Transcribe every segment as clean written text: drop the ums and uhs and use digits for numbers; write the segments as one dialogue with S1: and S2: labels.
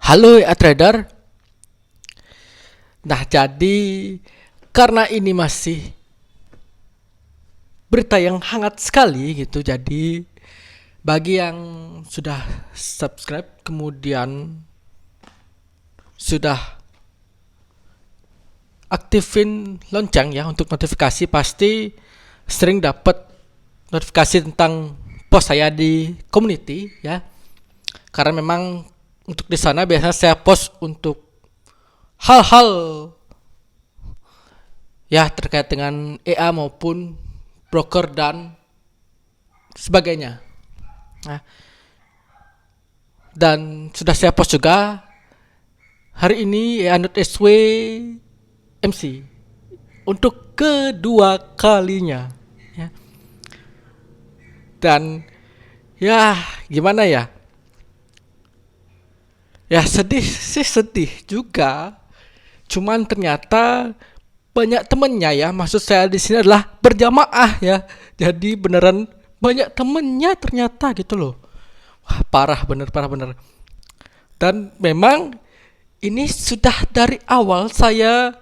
S1: Halo ya trader. Nah, jadi karena ini masih berita yang hangat sekali gitu. Jadi bagi yang sudah subscribe kemudian sudah aktifin lonceng ya untuk notifikasi, pasti sering dapat notifikasi tentang post saya di community ya. Karena memang untuk di sana biasanya saya post untuk hal-hal ya terkait dengan EA maupun broker dan sebagainya. Nah, dan sudah saya post juga hari ini EA.SW MC untuk kedua kalinya ya. Dan ya gimana ya? Ya sedih sih, sedih juga. Cuman ternyata banyak temennya ya. Maksud saya di sini adalah berjamaah ya. Jadi beneran banyak temennya ternyata gitu loh. Wah, parah bener, parah bener. Dan memang ini sudah dari awal saya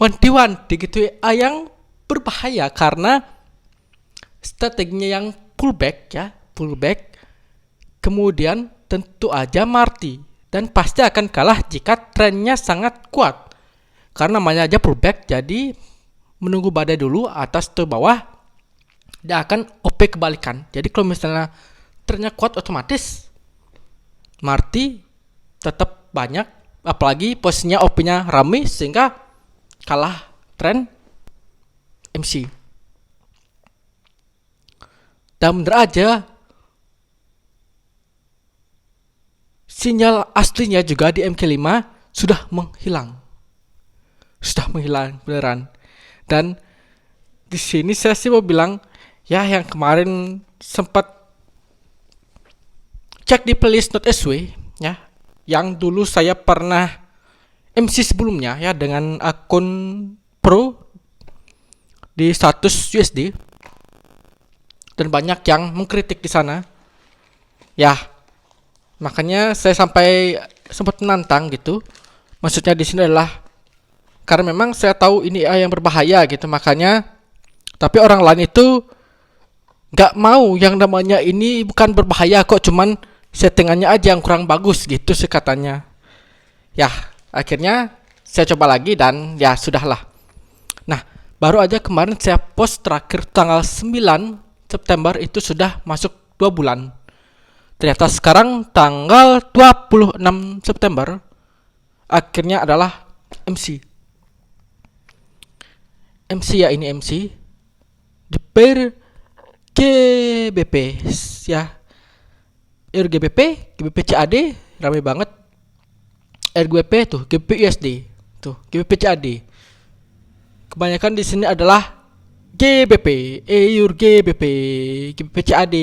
S1: wanti-wanti gitu ya, yang berbahaya karena strateginya yang pullback ya, pullback. Kemudian tentu aja marti. Dan pasti akan kalah jika trennya sangat kuat. Karena namanya aja pullback, jadi menunggu badai dulu atas ke bawah, dia akan OP kebalikan. Jadi kalau misalnya trennya kuat, otomatis marti tetap banyak, apalagi posisinya OP-nya rame sehingga kalah tren MC. Dan bener aja sinyal aslinya juga di MK5 sudah menghilang. Sudah menghilang beneran. Dan di sini saya sih mau bilang ya, yang kemarin sempat cek di playlist .sw ya, yang dulu saya pernah MC sebelumnya ya dengan akun pro di 100 USD, dan banyak yang mengkritik di sana. Ya, makanya saya sampai sempat menantang gitu. Maksudnya di sini adalah karena memang saya tahu ini yang berbahaya gitu, makanya tapi orang lain itu nggak mau yang namanya ini bukan berbahaya kok, cuman settingannya aja yang kurang bagus gitu sih katanya. Ya, akhirnya saya coba lagi dan ya sudahlah. Nah, baru aja kemarin saya post terakhir tanggal 9 September itu sudah masuk 2 bulan. Ternyata sekarang tanggal 26 September akhirnya adalah MC. MC ya, ini MC di pair GBP ya. RGBP, GBP CAD ramai banget. RGBP tuh, GBP USD tuh, GBP CAD. Kebanyakan di sini adalah GBP, EUR GBP, GBP CAD.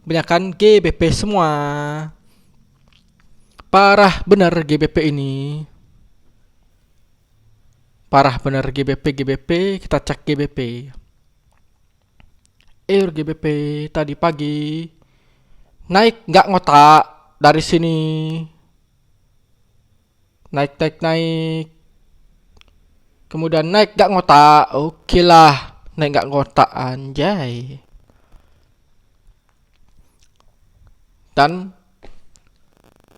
S1: Kebanyakan GBP semua. Parah bener GBP ini. Parah bener GBP. Kita cek GBP. EUR GBP tadi pagi naik nggak ngotak dari sini. Naik. Kemudian naik nggak ngotak. Oke lah, naik nggak ngotak anjay. Dan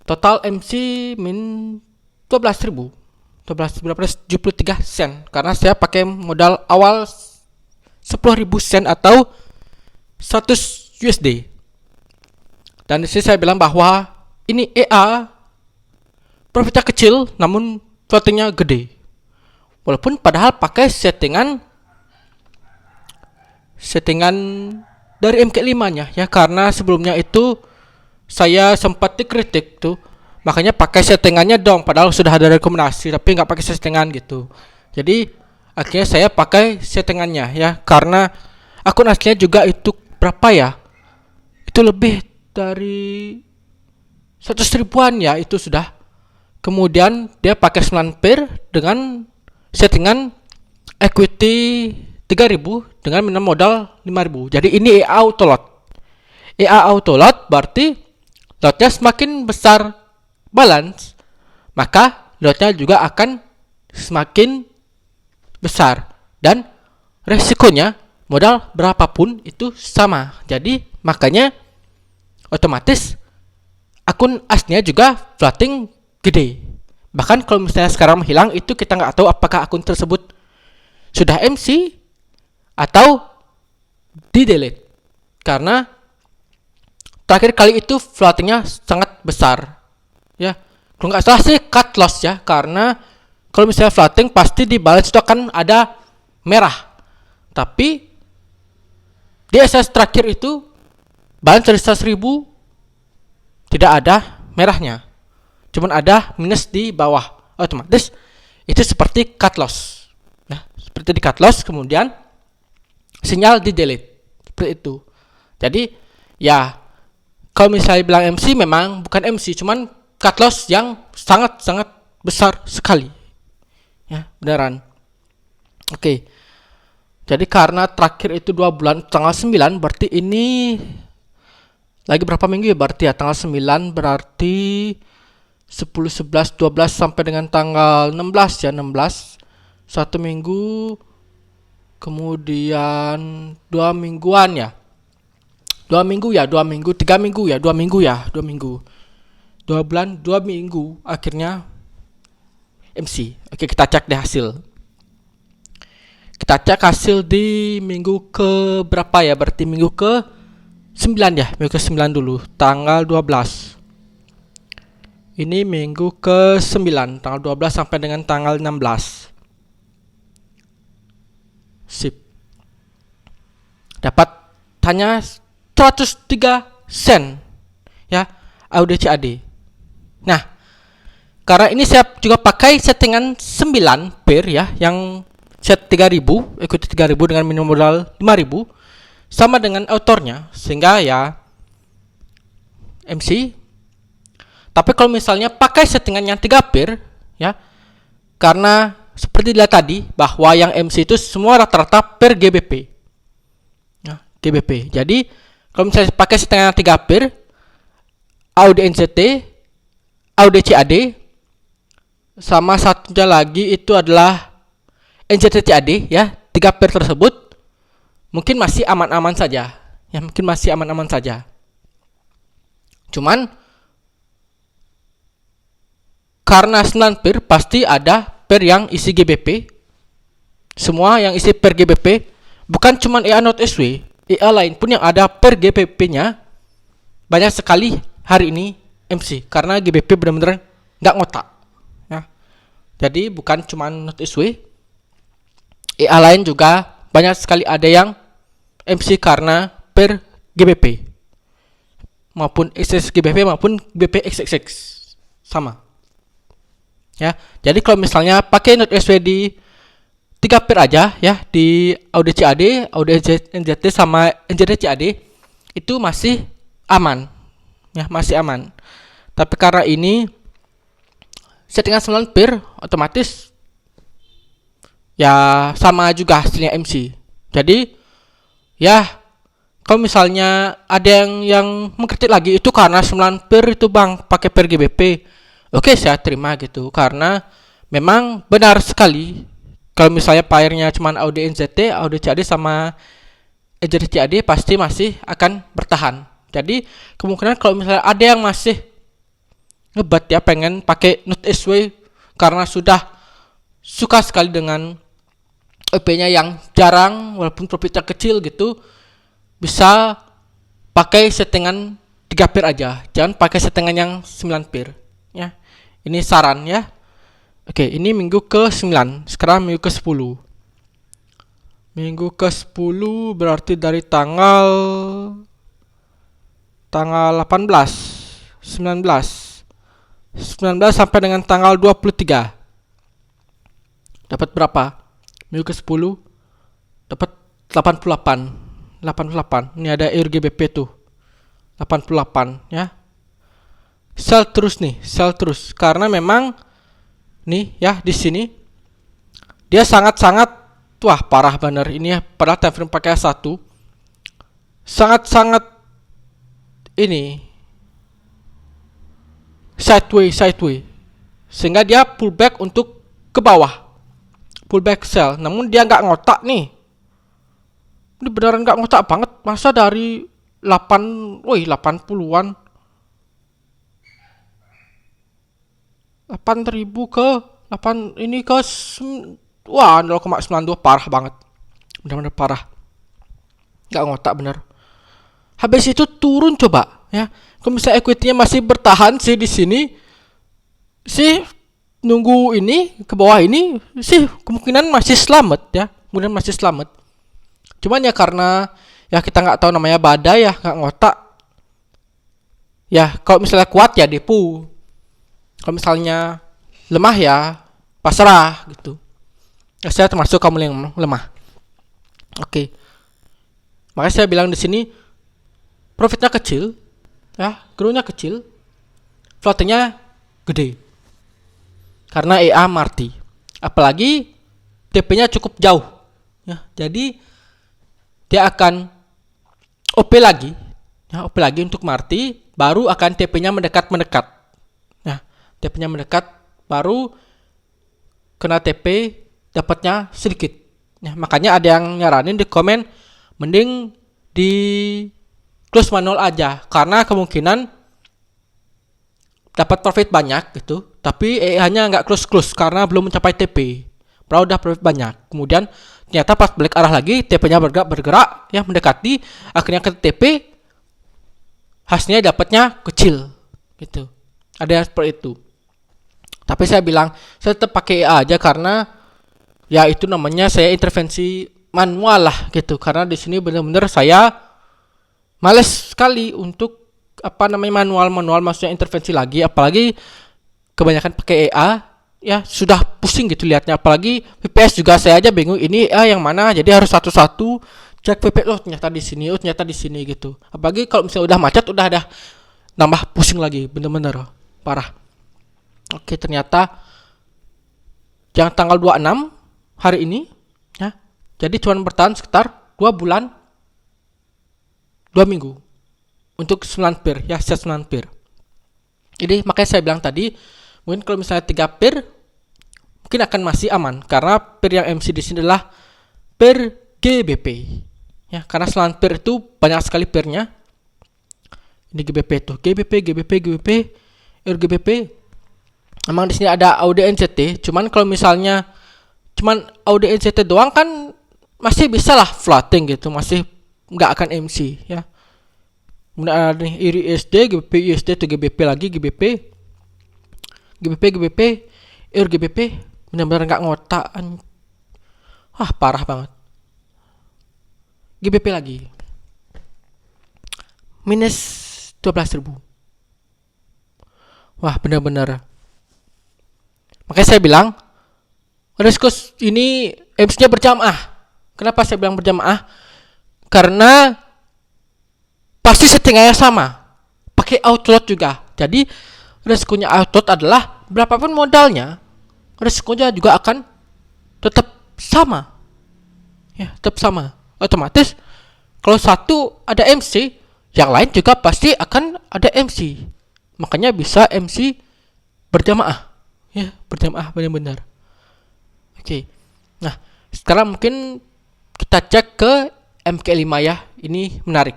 S1: total MC min 12.000, 12.73 sen, karena saya pakai modal awal 10.000 sen atau 100 USD. Dan di sini saya bilang bahwa ini EA profitnya kecil namun floatingnya gede. Walaupun padahal pakai settingan dari MK5-nya ya, karena sebelumnya itu saya sempat dikritik tuh, makanya pakai settingannya dong, padahal sudah ada rekomendasi tapi nggak pakai settingan gitu. Jadi akhirnya saya pakai settingannya ya, karena akun aslinya juga itu berapa ya, itu lebih dari 100 ribuan ya itu sudah. Kemudian dia pakai 9 pair dengan settingan equity 3.000 dengan minimum modal 5.000. Jadi ini EA auto lot. EA auto lot berarti lotnya semakin besar balance, maka lotnya juga akan semakin besar dan resikonya modal berapapun itu sama. Jadi makanya otomatis akun aslinya juga floating gede. Bahkan kalau misalnya sekarang menghilang, itu kita nggak tahu apakah akun tersebut sudah MC atau di delete, karena terakhir kali itu floatingnya sangat besar ya. Kalau nggak salah sih cut loss ya, karena kalau misalnya floating pasti di balance itu akan ada merah, tapi di SS terakhir itu balance dari 100.000 tidak ada merahnya, cuman ada minus di bawah. Otomatis itu seperti cut loss ya, seperti di cut loss kemudian sinyal di delete seperti itu. Jadi ya, kalau misalnya bilang MC, memang bukan MC, cuman cut loss yang sangat-sangat besar sekali ya, beneran. Oke, jadi karena terakhir itu 2 bulan tanggal 9, berarti ini lagi berapa minggu ya, berarti ya tanggal 9 berarti 10, 11, 12 sampai dengan tanggal 16 ya, 16 1 minggu, kemudian 2 mingguan ya, 2 minggu ya, 2 minggu, 3 minggu ya, 2 minggu ya, 2 minggu, 2 bulan, 2 minggu akhirnya MC. Oke, kita cek deh hasil. Kita cek hasil di minggu ke berapa ya, berarti minggu ke 9 ya, minggu ke 9 dulu, tanggal 12. Ini minggu ke 9, tanggal 12 sampai dengan tanggal 16. Sip. Dapat hanya 103 sen ya, AUD/CAD. Nah, karena ini saya juga pakai settingan 9 pair ya, yang set 3000, ikuti 3000 dengan minimum modal 5000 sama dengan autornya, sehingga ya MC. Tapi kalau misalnya pakai settingan yang 3 pair ya, karena seperti dilihat tadi bahwa yang MC itu semua rata-rata per GBP ya, GBP. Jadi kalau misalnya pakai settingan 3 pair, AUD/NZT, AUD/CAD, sama satunya lagi itu adalah NZT/CAD ya, 3 pair tersebut mungkin masih aman-aman saja ya, mungkin masih aman-aman saja. Cuman karena 9 pair pasti ada pair yang isi GBP. Semua yang isi per GBP, bukan cuman EA not SW, EA lain pun yang ada per GBP-nya banyak sekali hari ini MC, karena GBP benar-benar nggak ngotak ya. Jadi bukan cuman not SW, EA lain juga banyak sekali ada yang MC karena per GBP maupun XS GBP maupun GBP XXX sama ya. Jadi kalau misalnya pakai not SW di 3 pair aja ya, di AUD/CAD, AUD/NZT sama NZT/CAD, itu masih aman ya, masih aman. Tapi karena ini settingan 9 pair, otomatis ya sama juga hasilnya MC. Jadi ya, kalau misalnya ada yang mengkritik lagi itu karena 9 pair itu bang pakai per GBP, oke, saya terima gitu, karena memang benar sekali kalau misalnya pairnya cuma AUD/NZT, AUD/CAD sama NZT/CAD pasti masih akan bertahan. Jadi kemungkinan kalau misalnya ada yang masih ngebat ya, pengen pakai not SW karena sudah suka sekali dengan EP-nya yang jarang walaupun profitnya kecil gitu, bisa pakai settingan 3 pair aja, jangan pakai settingan yang 9 pair ya. Ini saran ya. Oke, ini minggu ke 9, sekarang minggu ke 10. Minggu ke 10 berarti dari tanggal 18, 19 sampai dengan tanggal 23. Dapat berapa? Minggu ke 10 dapat 88. Ini ada EUR/GBP tuh. 88 ya. Sell terus nih, sell terus, karena memang nih ya, di sini dia sangat-sangat wah parah bener ini ya, padahal time frame pakai 1 sangat-sangat ini sideway, sehingga dia pullback untuk ke bawah, pullback sell. Namun dia nggak ngotak nih, ini beneran nggak ngotak banget. Masa dari 80-an 8.000 ke 8 ini ke 0,92, parah banget, bener-bener parah, nggak ngotak bener. Habis itu turun coba ya. Kalau misalnya equity-nya masih bertahan sih di sini sih, nunggu ini ke bawah ini sih kemungkinan masih selamat ya, kemudian masih selamat. Cuman ya karena ya kita nggak tahu, namanya badai ya, nggak ngotak ya. Kalau misalnya kuat ya depo, kalau misalnya lemah ya pasrah gitu ya. Saya termasuk kamu yang lemah. Oke. Makanya saya bilang di sini profitnya kecil ya, growth-nya kecil, floatingnya gede karena EA Marti, apalagi TP-nya cukup jauh ya. Jadi dia akan OP lagi ya, OP lagi untuk Marti, baru akan TP-nya mendekat ya. TP-nya mendekat, baru kena TP dapatnya sedikit ya. Makanya ada yang nyaranin di komen mending di close manual aja, karena kemungkinan dapat profit banyak gitu, tapi hanya nggak close karena belum mencapai TP. Padahal udah profit banyak. Kemudian ternyata pas balik arah lagi, TP-nya bergerak ya, mendekati, akhirnya ke TP, hasilnya dapatnya kecil gitu. Ada yang seperti itu. Tapi saya bilang saya tetap pakai EA aja, karena ya itu namanya saya intervensi manual lah gitu. Karena di sini benar-benar saya males sekali untuk manual, maksudnya intervensi lagi, apalagi kebanyakan pakai EA ya, sudah pusing gitu lihatnya. Apalagi VPS juga saya aja bingung ini EA yang mana, jadi harus satu-satu cek VPS, oh ternyata di sini gitu. Apalagi kalau misalnya udah macet, udah ada nambah pusing lagi, bener-bener parah. Oke, ternyata yang tanggal 26 hari ini ya, jadi cuma bertahan sekitar 2 bulan 2 minggu untuk 9 pair ya, set 9 pair. Jadi makanya saya bilang tadi, mungkin kalau misalnya 3 pair mungkin akan masih aman, karena pair yang MC di sini adalah pair GBP ya, karena 9 pair itu banyak sekali pairnya. Ini GBP tuh, GBP, RGBP. Emang di sini ada AUD-NCT, cuman kalau misalnya cuman AUD-NCT doang kan masih bisa lah floating gitu, masih nggak akan MC ya. Kemudian ada nih IRI USD, GBP USD tuh, GBP lagi, GBP, RGBP, benar-benar nggak ngotak, parah banget. GBP lagi minus 12.000. Wah, benar-benar. Makanya saya bilang risiko ini MC-nya berjamaah. Kenapa saya bilang berjamaah? Karena pasti settingnya sama, pakai outlot juga. Jadi resikonya outlot adalah berapapun modalnya, resikonya juga akan tetap sama ya, tetap sama. Otomatis kalau satu ada MC, yang lain juga pasti akan ada MC. Makanya bisa MC berjamaah ya, berjamaah benar-benar. Oke. Nah, sekarang mungkin kita cek ke MK5 ya. Ini menarik.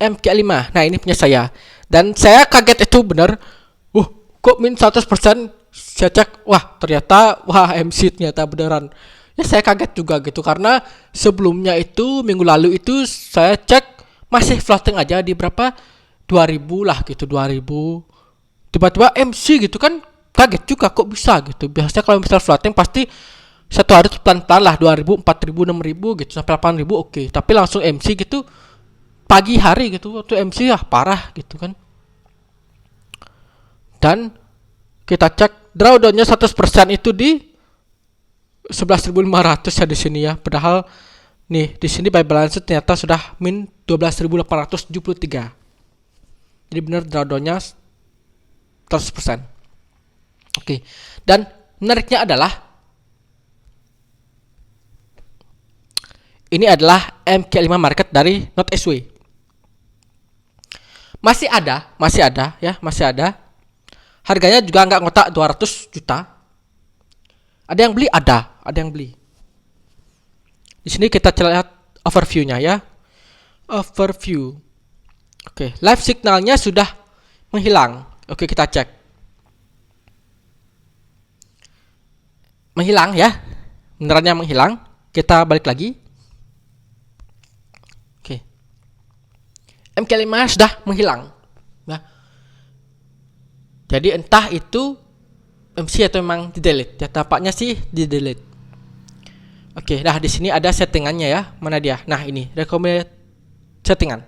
S1: MK5. Nah, ini punya saya. Dan saya kaget itu benar. Kok min 100%? Saya cek, ternyata MC ternyata beneran. Ya saya kaget juga gitu, karena sebelumnya itu minggu lalu itu saya cek masih floating aja di berapa 2000 lah gitu, 2000. Tiba-tiba MC gitu kan, kaget juga kok bisa gitu. Biasanya kalau misal floating pasti satu hari tuh pelan-pelan lah, 2000, 4000, 6000 gitu sampai 8000 oke. Tapi langsung MC gitu pagi hari gitu, waktu MC parah gitu kan. Dan kita cek drawdown-nya 100% itu di 11.500 ya di sini ya. Padahal nih di sini buy balance ternyata sudah min 12.873. Jadi benar drawdown-nya 100%. Oke. Dan menariknya adalah ini adalah MK5 market dari Not SW. masih ada ya, masih ada. Harganya juga nggak ngotak 200 juta. Ada yang beli, ada yang beli. Di sini kita lihat overview-nya ya. Overview. Oke, live signalnya sudah menghilang. Oke, kita cek. Menghilang ya. Benerannya menghilang. Kita balik lagi. Oke. MK5 sudah menghilang. Ya. Jadi entah itu MC atau memang di delete. Ya, tampaknya sih di delete. Oke, nah di sini ada settingannya ya. Mana dia? Nah, ini recommended settingan.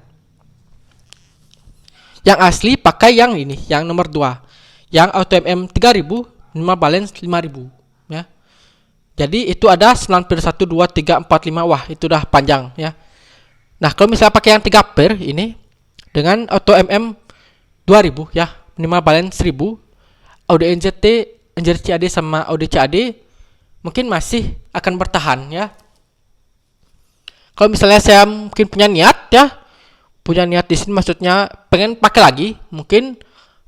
S1: Yang asli pakai yang ini, yang nomor 2. Yang auto MM 3000, minima balance 5000 ya. Jadi itu ada 91 2 3 4 5. Wah, itu udah panjang ya. Nah, kalau misalnya pakai yang 3 pair ini dengan auto MM 2000 ya, minima balance 1000, audio NZT, NZT CAD sama audio CAD mungkin masih akan bertahan ya. Kalau misalnya saya mungkin punya niat di sini, maksudnya pengen pakai lagi, mungkin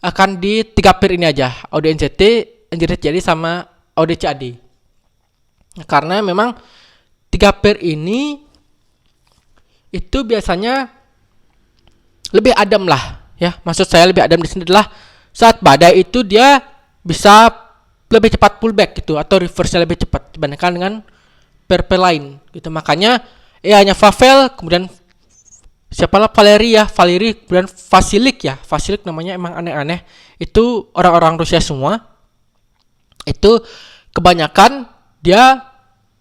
S1: akan di 3 pair ini aja, audio NZT, NZT CAD sama audio CAD. Karena memang 3 pair ini itu biasanya lebih adem lah ya. Maksud saya lebih adem di sini adalah saat badai itu dia bisa lebih cepat pullback gitu, atau reverse-nya lebih cepat dibandingkan dengan pair lain gitu. Makanya hanya Favel, kemudian siapalah Valery, kemudian Vasilik namanya emang aneh-aneh. Itu orang-orang Rusia semua. Itu kebanyakan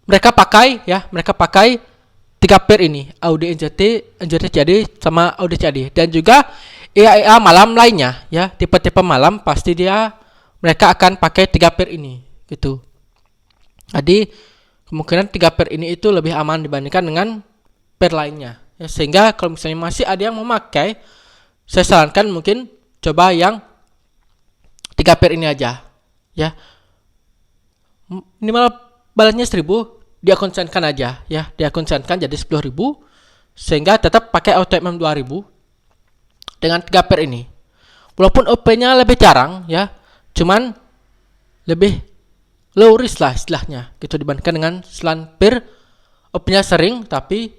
S1: mereka pakai 3 pair ini, audio NZT, NZT CAD sama audio CAD, dan juga EA malam lainnya ya, tipe-tipe malam pasti mereka akan pakai 3 pair ini gitu. Jadi kemungkinan 3 pair ini itu lebih aman dibandingkan dengan pair lainnya ya. Sehingga kalau misalnya masih ada yang memakai, saya sarankan mungkin coba yang 3 pair ini aja ya. Minimal balasnya 1000, diakonsenkan aja ya, diakonsenkan jadi 10.000 sehingga tetap pakai auto MM 2000 dengan 3 pair ini. Walaupun OP-nya lebih jarang ya, cuman lebih low risk lah istilahnya gitu dibandingkan dengan selain pair OP-nya sering tapi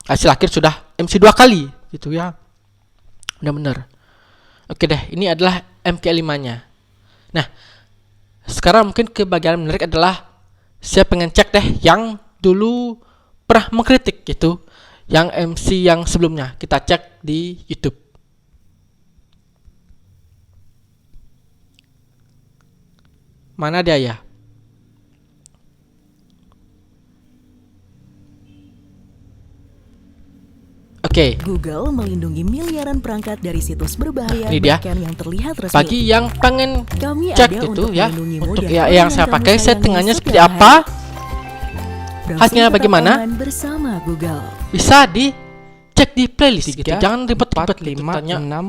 S1: hasil akhir sudah MC 2 kali gitu ya. Benar-benar. Oke deh, ini adalah MK5-nya. Nah, sekarang mungkin ke bagian menarik adalah saya pengen cek deh yang dulu pernah mengkritik gitu, yang MC yang sebelumnya. Kita cek di YouTube. Mana dia ya? Oke.
S2: Google melindungi miliaran perangkat dari situs berbahaya
S1: Ini dia.
S2: bahkan yang terlihat resmi.
S1: Bagi yang pengen
S2: Kami
S1: cek
S2: ada
S1: gitu
S2: untuk
S1: ya,
S2: melindungimu
S1: untuk
S2: dan
S1: ya
S2: orang
S1: yang saya
S2: kamu
S1: pakai
S2: sayangi
S1: settingannya seperti
S2: setiap
S1: apa,
S2: Browsing
S1: hasilnya
S2: tetap
S1: bagaimana,
S2: aman bersama Google.
S1: bisa dicek di playlist gitu.
S3: 3,
S1: Jangan ribet-ribet
S3: 4, 5,
S1: tanya
S3: 6,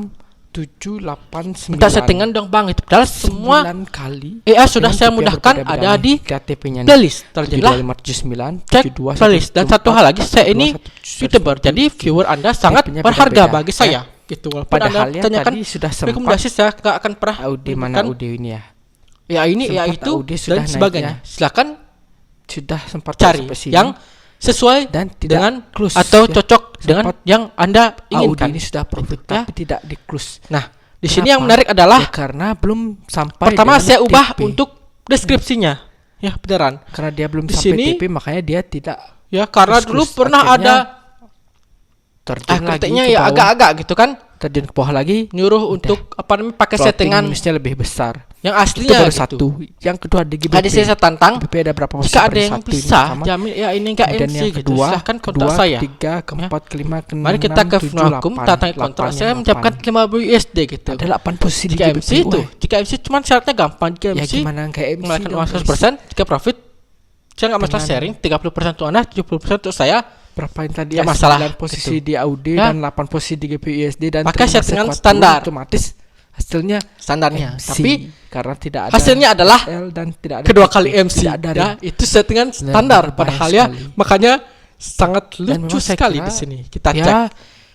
S3: 7, 8, 9.
S1: minta settingan dong bang, itu padahal semua
S3: 9 kali.
S1: sudah saya mudahkan ada di
S3: KTP-nya
S1: playlist. Terjadilah
S3: 579,
S1: cek playlist. Dan satu hal lagi, saya ini YouTuber, jadi viewer Anda sangat
S3: tipenya
S1: berharga
S3: beda-beda,
S1: bagi saya gitu. Walaupun
S3: Padahal
S1: Anda
S3: yang
S1: tanyakan
S3: tadi sudah sempat
S1: rekomendasi, saya nggak akan pernah
S3: Audi mana
S1: memberikan
S3: Audi ini ya.
S1: ya ini ya
S3: Sempat
S1: itu
S3: Audi sudah
S1: dan sebagainya.
S3: naik ya.
S1: Silakan
S3: Sudah sempat
S1: cari
S3: sampai sini.
S1: yang sesuai
S3: Dan tidak
S1: dengan
S3: close,
S1: atau
S3: ya.
S1: cocok dengan
S3: Sempat
S1: yang Anda
S3: Audi
S1: inginkan.
S3: ini sudah profit
S1: ya.
S3: tapi tidak di close.
S1: Nah, di sini yang
S3: Kenapa?
S1: menarik adalah
S3: Ya, karena belum sampai
S1: pertama
S3: dengan
S1: saya ubah
S3: TP.
S1: untuk deskripsinya. Ya, beneran.
S3: Karena dia belum
S1: Di
S3: sampai
S1: sini-
S3: TP makanya dia tidak
S1: Ya, karena dulu
S3: Terus
S1: pernah
S3: akhirnya
S1: ada
S3: terjun lagi
S1: kritiknya
S3: ke
S1: ya
S3: bawah.
S1: agak-agak gitu kan,
S3: Terjun ke bawah lagi.
S1: nyuruh
S3: Udah.
S1: untuk apa namanya pakai
S3: Plotting
S1: settingan
S3: minusnya lebih besar.
S1: yang
S3: Itu
S1: aslinya
S3: baru
S1: gitu.
S3: satu. Yang kedua di GBP.
S1: Tadi saya tantang
S3: GBP ada berapa posisi?
S1: jika ada
S3: Baru
S1: yang
S3: satu ini
S1: bisa
S3: sama.
S1: jamin ya ini enggak
S3: Kemudian
S1: MC
S3: yang
S1: gitu.
S3: kedua,
S1: Silahkan kontak
S3: 2,
S1: saya.
S3: 3, keempat, kelima, keenam,
S1: Mari kita ke
S3: 7,
S1: Fnakum,
S3: 8,
S1: tantang kontrak.
S3: 8,
S1: Saya
S3: 8.
S1: menyiapkan 50 USD gitu.
S3: Ada 8 posisi di
S1: Jika
S3: GBP.
S1: MC itu, jika MC cuman syaratnya gampang. Jika
S3: Ya
S1: MC
S3: gimana nggak MC
S1: menggunakan
S3: dong,
S1: uang
S3: guys?
S1: 100%, jika profit saya nggak masalah
S3: Dengan-
S1: sharing, 30% untuk Anda, 70% untuk saya.
S3: Berapa yang tadi
S1: Ya,
S3: ya,
S1: masalah
S3: 9 posisi
S1: gitu.
S3: di Audi
S1: Ya.
S3: dan 8 posisi di GPUSD dan
S1: Pakai
S3: terima
S1: settingan
S3: sekuat
S1: standar.
S3: dulu, otomatis hasilnya
S1: Standarnya.
S3: MC.
S1: Tapi
S3: karena tidak ada
S1: hasilnya adalah
S3: L dan tidak ada
S1: kedua
S3: TP,
S1: kali MC
S3: tidak ada
S1: ya,
S3: ring.
S1: itu settingan
S3: Dan
S1: standar
S3: berbahaya
S1: padahal ya,
S3: sekali.
S1: makanya sangat
S3: Dan
S1: lucu
S3: memang saya
S1: sekali
S3: kira
S1: di sini. Kita
S3: ya,
S1: cek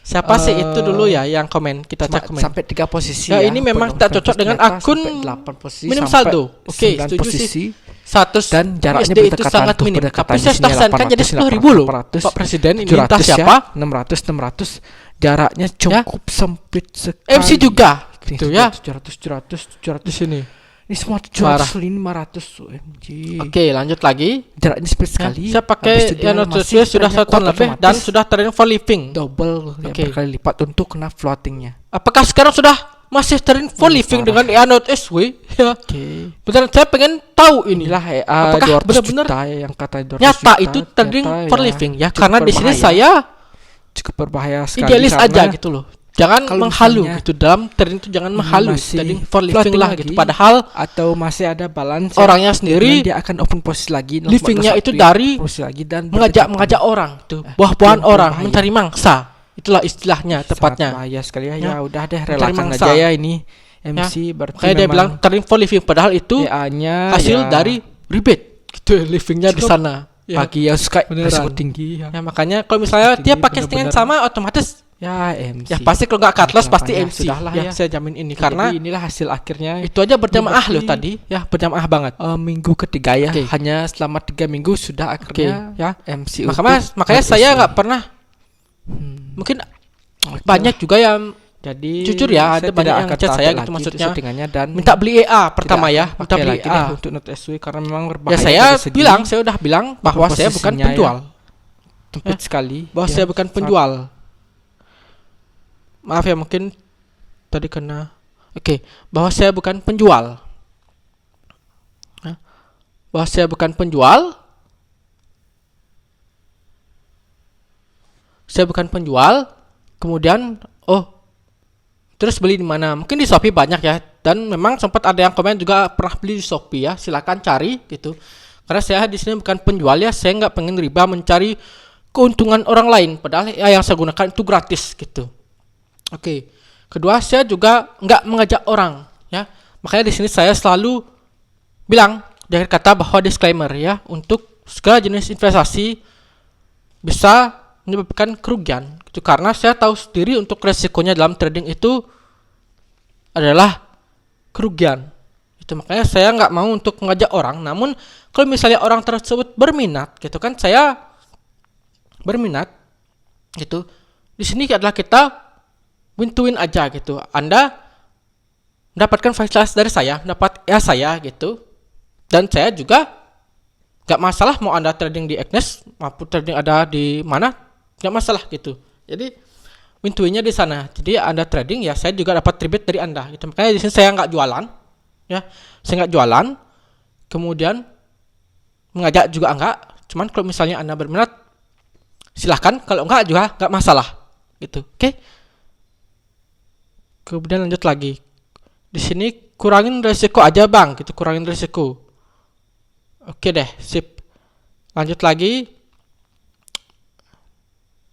S1: Siapa sih itu dulu ya yang komen? Kita
S3: Cuma
S1: cek komen.
S3: sampai 3 posisi
S1: Ya, ini memang
S3: Penuh
S1: tak cocok
S3: fanbase
S1: dengan
S3: ternyata
S1: akun
S3: sampai 8 posisi
S1: minim
S3: sampai
S1: saldo. Oke,
S3: 9
S1: setuju
S3: posisi.
S1: sih. 100
S3: Dan jaraknya
S1: SD itu
S3: berdekatan
S1: sangat
S3: tuh,
S1: minim.
S3: berdekatan
S1: Tapi
S3: di
S1: saya
S3: sini
S1: sudah sayangkan jadi 10.000 loh.
S3: 800,
S1: Pak Presiden ini entah
S3: 700
S1: siapa.
S3: ya, 600 jaraknya cukup sempit sekali.
S1: MC juga gitu ya.
S3: 700
S1: Di sini.
S3: ini semua
S1: Parah.
S3: 700 ini 500 OMG.
S1: Oke, lanjut lagi.
S3: Jaraknya sempit
S1: Ya,
S3: sekali.
S1: saya
S3: Habis
S1: pakai
S3: itu dia
S1: Android
S3: masih
S1: Studio sudah
S3: trennya
S1: 1 tahun
S3: kuat
S1: lebih
S3: otomatis.
S1: dan sudah train for living.
S3: double ya,
S1: Oke.
S3: berkali lipat untuk kena floatingnya.
S1: Apakah sekarang sudah masih train for living
S3: parah.
S1: dengan Android SW? Ya.
S3: Oke.
S1: Beneran saya pengen tahu ini.
S3: Inilah
S1: Apakah
S3: 200
S1: benar-benar
S3: juta ya, yang kata 200
S1: nyata
S3: juta,
S1: itu trading
S3: ternyata
S1: for
S3: ya
S1: living ya,
S3: cukup
S1: karena di sini
S3: berbahaya.
S1: saya
S3: cukup berbahaya sekali
S1: idealis
S3: karena
S1: aja gitu loh. Jangan
S3: kalau
S1: menghalu
S3: misalnya
S1: gitu, dalam trading itu jangan
S3: ini
S1: menghalu,
S3: masih
S1: trading for living
S3: floating
S1: lah
S3: lagi,
S1: gitu. Padahal
S3: atau masih ada balance
S1: orangnya
S3: kemudian
S1: sendiri
S3: dia akan open posisi lagi
S1: livingnya
S3: 14
S1: itu
S3: waktu
S1: dari
S3: posisi lagi dan
S1: mengajak orang tuh,
S3: itu
S1: buah-buahan
S3: yang
S1: orang
S3: berbahaya.
S1: mencari mangsa. Itulah istilahnya
S3: sangat
S1: tepatnya.
S3: bahaya sekali ya.
S1: Ya.
S3: Ya udah deh,
S1: Mencari
S3: relakan
S1: mangsa.
S3: aja ya ini MC berarti
S1: Kayak dia bilang trading for living padahal itu
S3: TA-nya
S1: hasil
S3: ya,
S1: dari rebate gitu livingnya di
S3: Cukup
S1: sana. Ya.
S3: bagi yang suka
S1: Beneran.
S3: risiko tinggi ya.
S1: Ya makanya kalau misalnya dia
S3: Tinggi,
S1: pakai settingan
S3: bener-bener.
S1: sama otomatis
S3: Ya MC.
S1: ya pasti kalau nggak cut loss pasti
S3: Makanya
S1: MC.
S3: sudahlah
S1: Ya,
S3: ya.
S1: saya jamin ini
S3: Jadi
S1: karena
S3: inilah hasil akhirnya
S1: itu aja berjamaah
S3: Berarti-
S1: loh tadi ya, berjamaah banget.
S3: minggu ketiga ya.
S1: Oke.
S3: Hanya selama 3 minggu sudah akhirnya
S1: ya.
S3: MC
S1: Makanya saya nggak pernah mungkin banyak juga yang
S3: jadi
S1: jujur ya, ada
S3: saya
S1: banyak
S3: tidak
S1: yang
S3: akan
S1: chat
S3: pakai
S1: saya gitu
S3: lagi
S1: maksudnya.
S3: settingannya dan
S1: minta beli EA pertama ya,
S3: tidak
S1: minta
S3: pakai
S1: beli
S3: lagi deh
S1: EA.
S3: untuk Note SW karena memang
S1: Ya
S3: berbahaya
S1: saya
S3: dari segi
S1: saya udah bilang bahwa saya bukan
S3: posisinya ya.
S1: penjual.
S3: sempit sekali.
S1: Bahwa
S3: Ya,
S1: saya bukan
S3: sangat-
S1: penjual. Maaf ya mungkin tadi kena. Oke, bahwa saya bukan penjual. Bahwa saya bukan penjual. Saya bukan penjual. Kemudian terus beli di mana? Mungkin di Shopee banyak ya. Dan memang sempat ada yang komen juga pernah beli di Shopee ya. Silakan cari gitu. Karena saya di sini bukan penjual ya. Saya nggak pengen riba mencari keuntungan orang lain. Padahal ya yang saya gunakan itu gratis gitu. Oke. Kedua, saya juga nggak mengajak orang ya. Makanya di sini saya selalu bilang di akhir kata bahwa disclaimer ya, untuk segala jenis investasi bisa menyebabkan kerugian gitu, karena saya tahu sendiri untuk resikonya dalam trading itu adalah kerugian itu. Makanya saya nggak mau untuk mengajak orang. Namun kalau misalnya orang tersebut berminat gitu kan, saya berminat gitu, di sini adalah kita win to win aja gitu. Anda mendapatkan fasilitas dari saya, mendapat ya saya gitu, dan saya juga nggak masalah mau Anda trading di Agnes maupun trading ada di mana, nggak masalah gitu. Jadi win to winnya di sana. Jadi Anda trading ya, saya juga dapat rebate dari Anda gitu. Makanya di sini saya nggak jualan ya, saya nggak jualan, kemudian mengajak juga enggak. Cuman kalau misalnya Anda berminat silahkan, kalau enggak juga nggak masalah gitu. Oke. Kemudian lanjut lagi. Di sini kurangin resiko aja bang, gitu, kurangin resiko. Oke deh, sip. Lanjut lagi.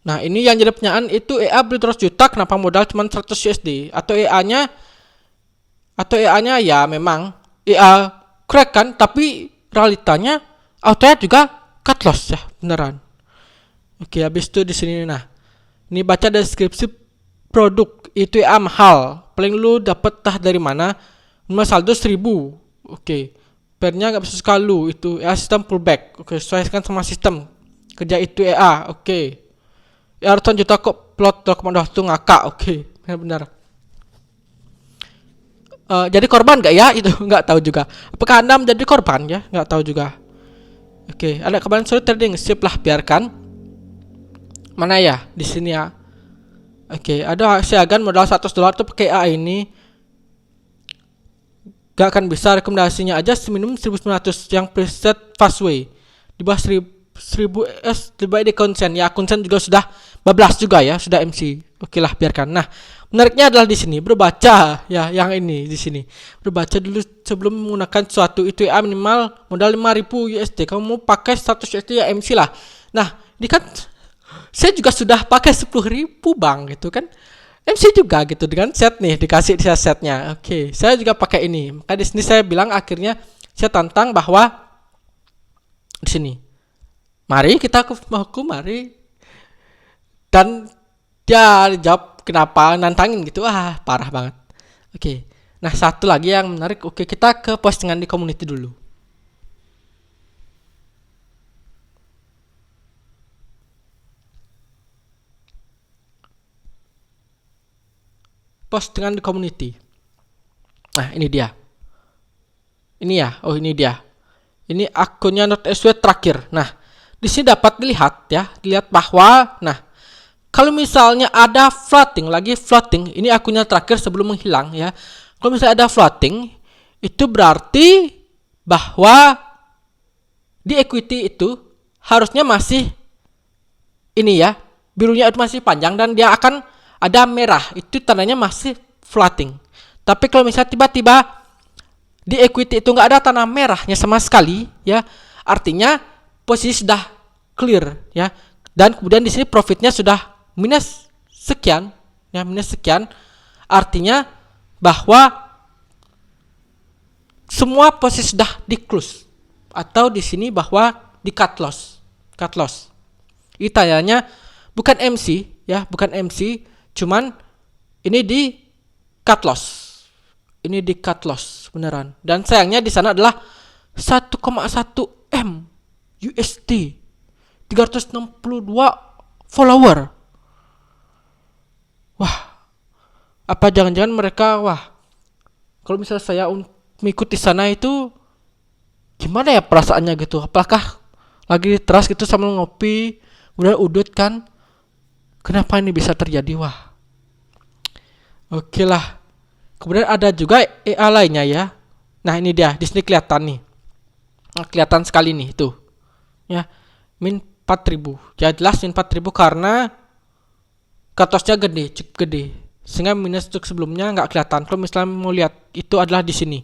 S1: Nah ini yang jadi pertanyaan, itu EA beli 200 juta kenapa modal cuma 100 USD? Atau EA-nya ya memang EA crack kan, tapi realitanya autonya juga cut loss ya, beneran. Oke, habis itu di sini nah. Ini baca deskripsi produk, itu EA mahal. Paling lu dapat tah dari mana? Cuma saldo 1000. Oke. Pairnya enggak bisa sekali, itu EA sistem pullback. Oke, sesuaikan sama sistem kerja itu EA. Oke. Ya ratusan juta kok plot 2,2 ngakak. Oke, benar. Jadi korban nggak ya? Itu nggak tahu juga. Apakah Anda menjadi korban ya? Nggak tahu juga. Oke, ada kemarin sore trading, sip lah, biarkan. Mana ya? Di sini ya. Oke, ada siagan modal $100 tuh pakai A ini. Gak akan bisa, rekomendasinya aja minimum 1900 yang preset fastway. Di bawah 1000 S lebih baik di konsen. Ya, konsen juga sudah bablas juga ya, sudah MC. Oke lah, biarkan. Nah, menariknya adalah di sini berbaca ya, yang ini di sini. Berbaca dulu sebelum menggunakan suatu itu ya, minimal modal 5000 USD. Kamu mau pakai 100 USD ya MC lah. Nah, ini kan saya juga sudah pakai 10.000 bang gitu kan. MC juga gitu dengan set nih, dikasih dia setnya. Oke, saya juga pakai ini. Maka di sini saya bilang akhirnya saya tantang bahwa di sini. Mari kita ke hukum, mari. Dan Dia jawab kenapa, nantangin gitu. Parah banget. Oke. Nah, satu lagi yang menarik. Oke, kita ke postingan di community dulu. Postingan di community. Nah, ini dia. Ini ya. Oh, ini dia. Ini akunnya NotSW terakhir. Nah, di sini dapat dilihat ya, dilihat bahwa kalau misalnya ada floating, ini akunnya terakhir sebelum menghilang ya. Kalau misalnya ada floating, itu berarti bahwa di equity itu harusnya masih ini ya, birunya itu masih panjang dan dia akan ada merah, itu tandanya masih floating. Tapi kalau misalnya tiba-tiba di equity itu nggak ada tanda merahnya sama sekali ya, artinya posisi sudah clear ya. Dan kemudian di sini profitnya sudah minus sekian ya, artinya bahwa semua posisi sudah di close, atau di sini bahwa di cut loss. Ini tanyanya bukan MC ya, cuman ini di cut loss. Beneran. Dan sayangnya di sana adalah 1,1 M USD, 362 follower. Wah, apa jangan-jangan mereka, kalau misalnya saya mengikuti sana itu gimana ya perasaannya gitu? Apakah lagi teras gitu sambil ngopi, udah udut kan? Kenapa ini bisa terjadi? Oke lah. Kemudian ada juga EA lainnya ya. Nah, ini dia, di sini kelihatan nih. Kelihatan sekali nih itu. Ya, min 4.000. Ya jelas min 4.000 karena cut-loss-nya cukup gede. Sehingga minus untuk sebelumnya nggak kelihatan. Kalau misalnya mau lihat, itu adalah di sini.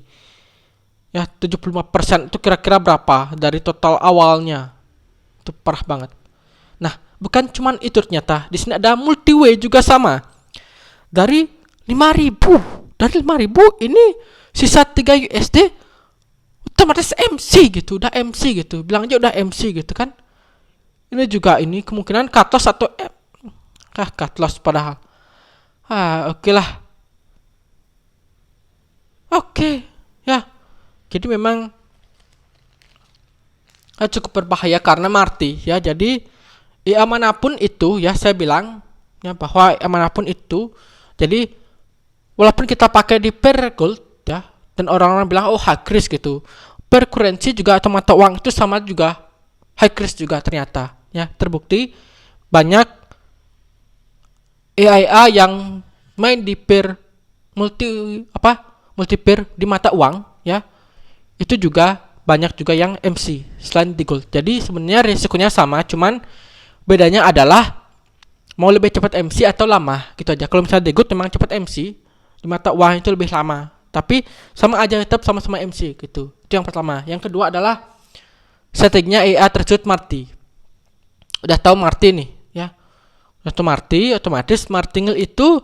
S1: Ya, 75% itu kira-kira berapa dari total awalnya. Itu parah banget. Nah, bukan cuman itu ternyata. Di sini ada multi-way juga sama. Dari 5.000. Dari 5.000 ini sisa 3 USD otomatis MC gitu. Udah MC gitu. Bilang aja udah MC gitu kan. Ini juga ini kemungkinan cut loss atau cut loss padahal. Oke lah. Oke. Ya. Jadi memang cukup berbahaya karena Marti ya. Jadi manapun itu ya, saya bilang ya bahwa manapun itu, jadi walaupun kita pakai di per gold ya, dan orang-orang bilang high risk gitu, per currency juga atau mata uang itu sama juga high risk juga ternyata ya. Terbukti banyak AIA yang main di per multi pair di mata uang ya, itu juga banyak juga yang MC selain di gold. Jadi sebenarnya risikonya sama, cuman bedanya adalah mau lebih cepat MC atau lama gitu aja. Kalau misalnya di gold memang cepat MC, di mata uang itu lebih lama, tapi sama aja, tetap sama-sama MC gitu. Itu yang pertama. Yang kedua adalah settingnya EA tersebut Marti. Udah tahu Marti nih ya, udah tahu Marti, otomatis martingale itu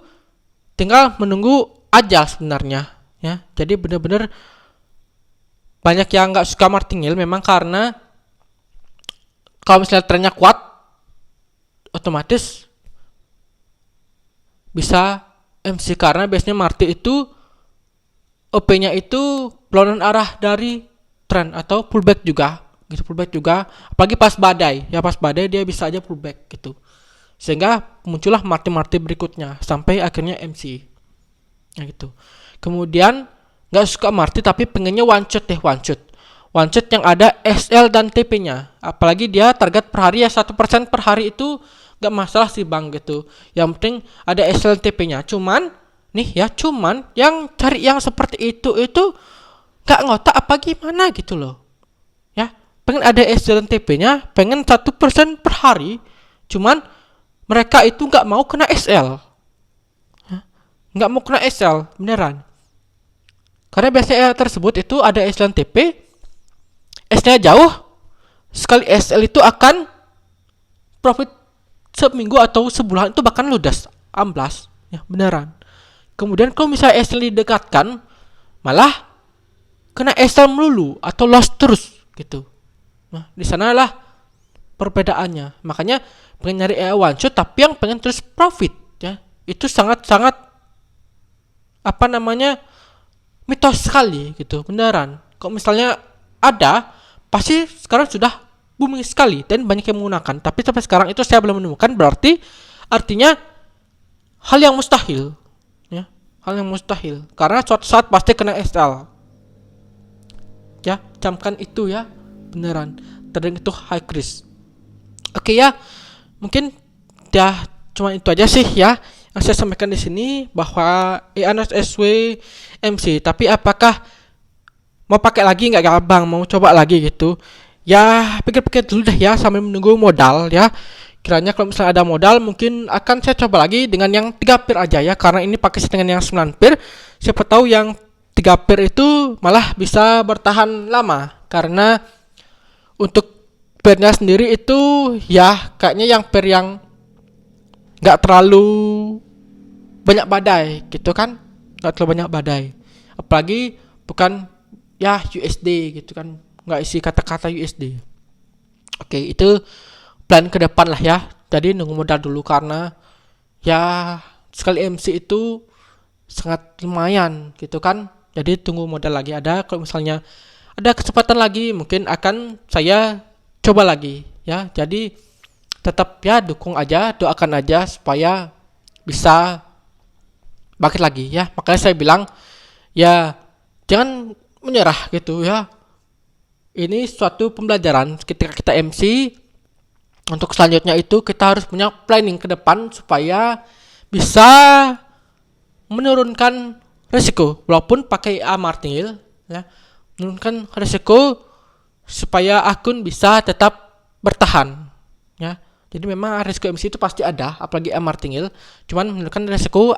S1: tinggal menunggu aja sebenarnya ya. Jadi bener-bener banyak yang nggak suka martingale memang karena kalau misalnya trennya kuat, otomatis bisa MC karena biasanya Marti itu OP-nya itu berlawanan arah dari tren atau pullback juga gitu, apalagi pas badai ya, pas badai dia bisa aja pullback gitu, sehingga muncullah Marti berikutnya sampai akhirnya MC ya gitu. Kemudian nggak suka Marti tapi pengennya one shot yang ada SL dan TP-nya, apalagi dia target per hari ya 1% per hari itu gak masalah sih bang gitu, yang penting ada SLTP-nya. Cuman yang cari yang seperti itu gak ngotak apa gimana gitu loh ya. Pengen ada SLTP-nya, pengen 1% per hari, cuman mereka itu gak mau kena SL ya. Gak mau kena SL beneran, karena biasanya tersebut itu ada SLTP, S-nya jauh, sekali SL itu akan profit seminggu atau sebulan itu bahkan ludas, amblas ya beneran. Kemudian kalau misalnya SL didekatkan, malah kena SL melulu atau loss terus gitu. Nah, di sanalah perbedaannya. Makanya pengen nyari one shot tapi yang pengen terus profit itu sangat-sangat apa namanya mitos sekali gitu, beneran. Kalau misalnya ada, pasti sekarang sudah booming sekali dan banyak yang menggunakan. Tapi sampai sekarang itu saya belum menemukan, berarti artinya hal yang mustahil, ya, hal yang mustahil. Karena suatu saat pasti kena SL. Ya, camkan itu ya, beneran. Trading itu high risk. Oke ya, mungkin ya cuma itu aja sih ya yang saya sampaikan di sini bahwa EANOS SW MC. Tapi apakah mau pakai lagi nggak Bang? Mau coba lagi gitu? Ya pikir-pikir dulu deh ya sambil menunggu modal ya. Kiranya kalau misalnya ada modal mungkin akan saya coba lagi dengan yang 3 pir aja ya, karena ini pakai settingan yang 9 pir. Siapa tahu yang 3 pir itu malah bisa bertahan lama, karena untuk pirnya sendiri itu ya kayaknya yang pir yang nggak terlalu banyak badai gitu kan, nggak terlalu banyak badai, apalagi bukan ya USD gitu kan, nggak isi kata-kata USD. Oke, itu plan ke depan lah ya. Jadi nunggu modal dulu, karena ya sekali MC itu sangat lumayan gitu kan. Jadi tunggu modal lagi ada. Kalau misalnya ada kesempatan lagi mungkin akan saya coba lagi ya. Jadi tetap ya dukung aja, doakan aja supaya bisa bangkit lagi ya. Makanya saya bilang ya jangan menyerah gitu ya. Ini suatu pembelajaran ketika kita MC. Untuk selanjutnya itu kita harus punya planning ke depan supaya bisa menurunkan risiko walaupun pakai A martingale ya. Menurunkan risiko supaya akun bisa tetap bertahan ya. Jadi memang risiko MC itu pasti ada, apalagi A martingale. Cuman menurunkan risiko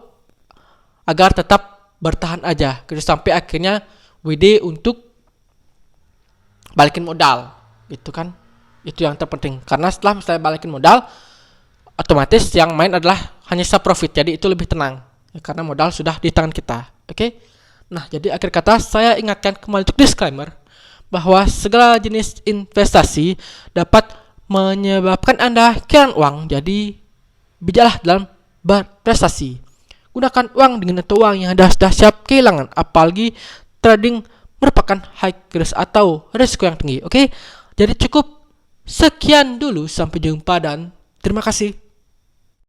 S1: agar tetap bertahan aja gitu, sampai akhirnya WD untuk balikin modal gitu kan. Itu yang terpenting, karena setelah misalnya balikin modal otomatis yang main adalah hanya sisa profit, jadi itu lebih tenang ya, karena modal sudah di tangan kita. Oke. Nah, jadi akhir kata saya ingatkan kembali untuk disclaimer bahwa segala jenis investasi dapat menyebabkan Anda kehilangan uang, jadi bijaklah dalam berprestasi. Gunakan uang dengan atau uang yang Anda sudah siap kehilangan, apalagi trading merupakan high risk atau risiko yang tinggi. Oke. Jadi cukup sekian dulu, sampai jumpa dan terima kasih.